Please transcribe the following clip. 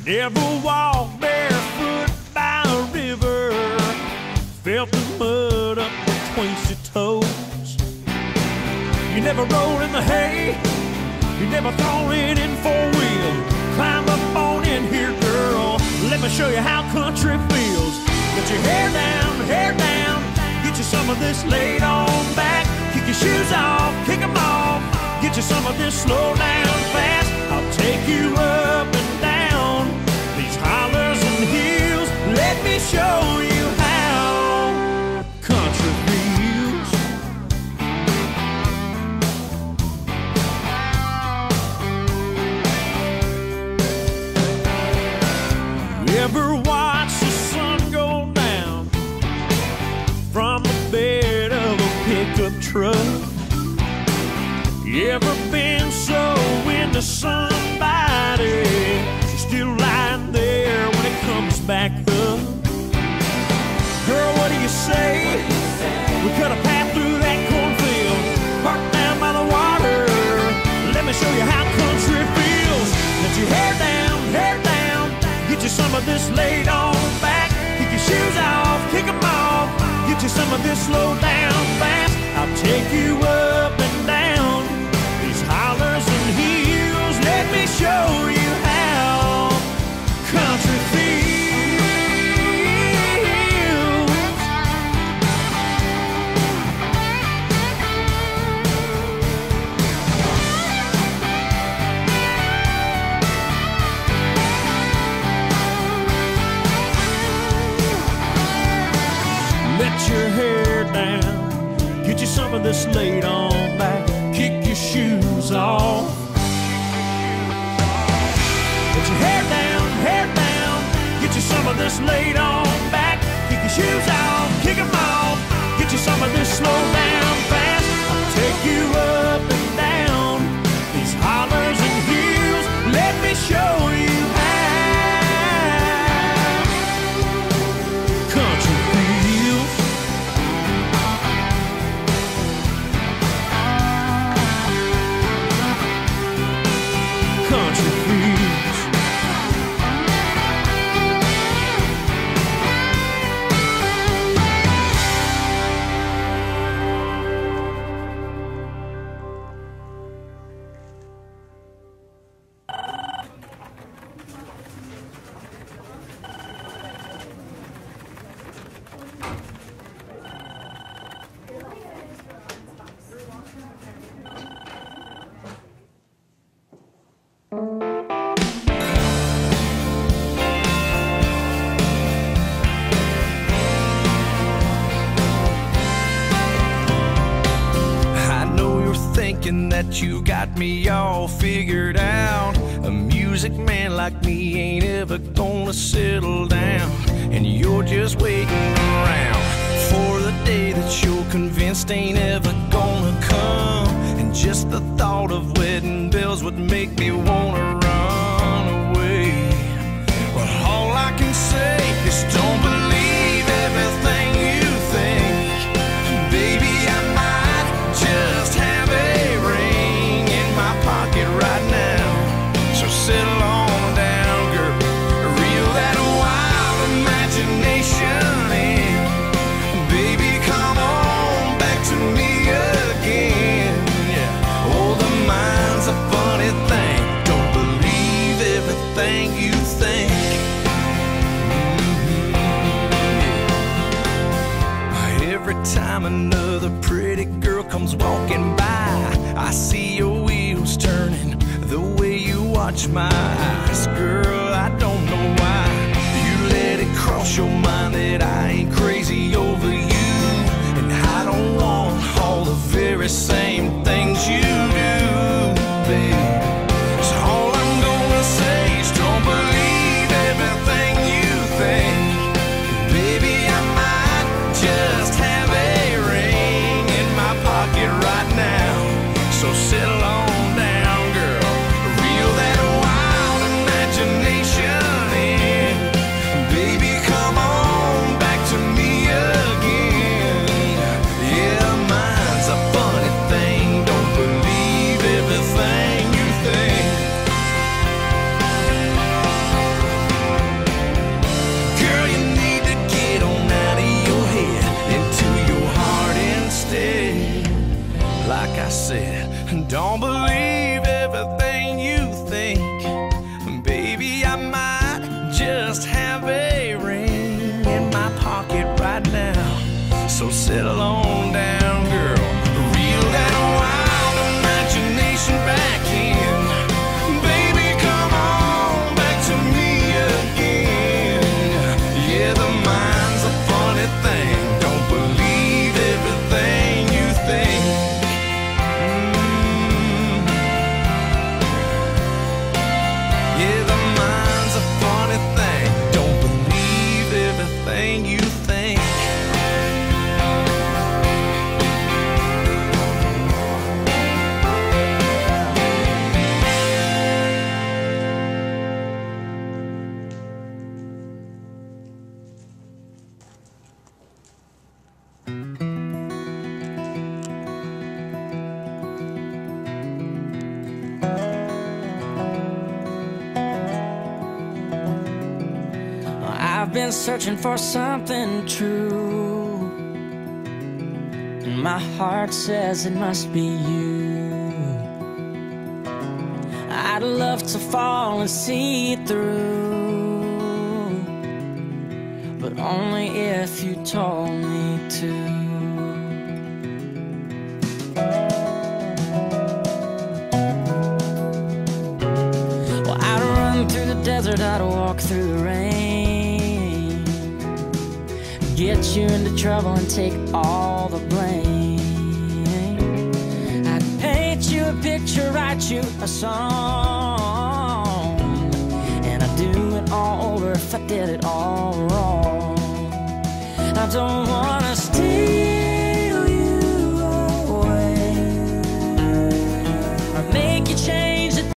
Never walked barefoot by a river, felt the mud up between your toes. You never rolled in the hay, you never thrown it in four-wheel. Climb up on in here, girl, let me show you how country feels. Get your hair down, get you some of this laid on back. Kick your shoes off, kick them off, get you some of this slow down fast. I'll take you up and down these hollers and hills. Let me show you how country feels. You ever watch the sun go down from the bed of a pickup truck? You ever been so into somebody she's still lying there when it comes back up? Girl, what do you say? We cut a path through that cornfield, parked down by the water. Let me show you how country feels. Let your hair down, get you some of this laid on back. Kick your shoes off, kick them off, get you some of this slow down fast. I'll take you up and down these hollers and hills. Let me show you how country feels. Let your hair down, get you some of this laid on back. Kick your shoes off. Let your hair down, get you some of this laid on back. Kick your shoes off, kick them off, get you some of this slow down fast. I'll take you up and down these hollers and hills. Let me show you how country feels. Country feels. That you got me all figured out. A music man like me ain't ever gonna settle down, and you're just waiting around for the day that you're convinced ain't ever gonna come. And just the thought of wedding bells would make me wanna run away. But all I can say is don't believe everything you think. Baby, I might just have a pocket right now, so settle on down, girl. Reel that wild imagination in. Baby, come on back to me again. Yeah. Oh, the mind's a funny thing. Don't believe everything you think. Yeah. Every time another pretty girl comes walking by, I see your wheels turning the way you watch my eyes. Girl, I don't know why you let it cross your mind that I ain't crazy over you, and I don't want all the very same things you do, babe. So all I'm gonna say is don't believe everything you think. Baby, I might just have a ring in my pocket right now, so settle on down, girl. Reel that wild imagination in. Baby, come on back to me again. Yeah, mine's a funny thing, like I said, don't believe everything you think. Baby, I might just have a ring in my pocket right now. So settle on down, girl. Reel that wild imagination back in. Baby, come on back to me again. Yeah, the mind's a funny thing. Don't believe everything you think. Yeah, the mind's a funny thing. Don't believe everything you think. I've been searching for something true, and my heart says it must be you. I'd love to fall and see it through, but only if you told me to. Well, I'd run through the desert, I'd walk through the rain, get you into trouble and take all the blame. I'd paint you a picture, write you a song, and I'd do it all over if I did it all wrong. I don't wanna stay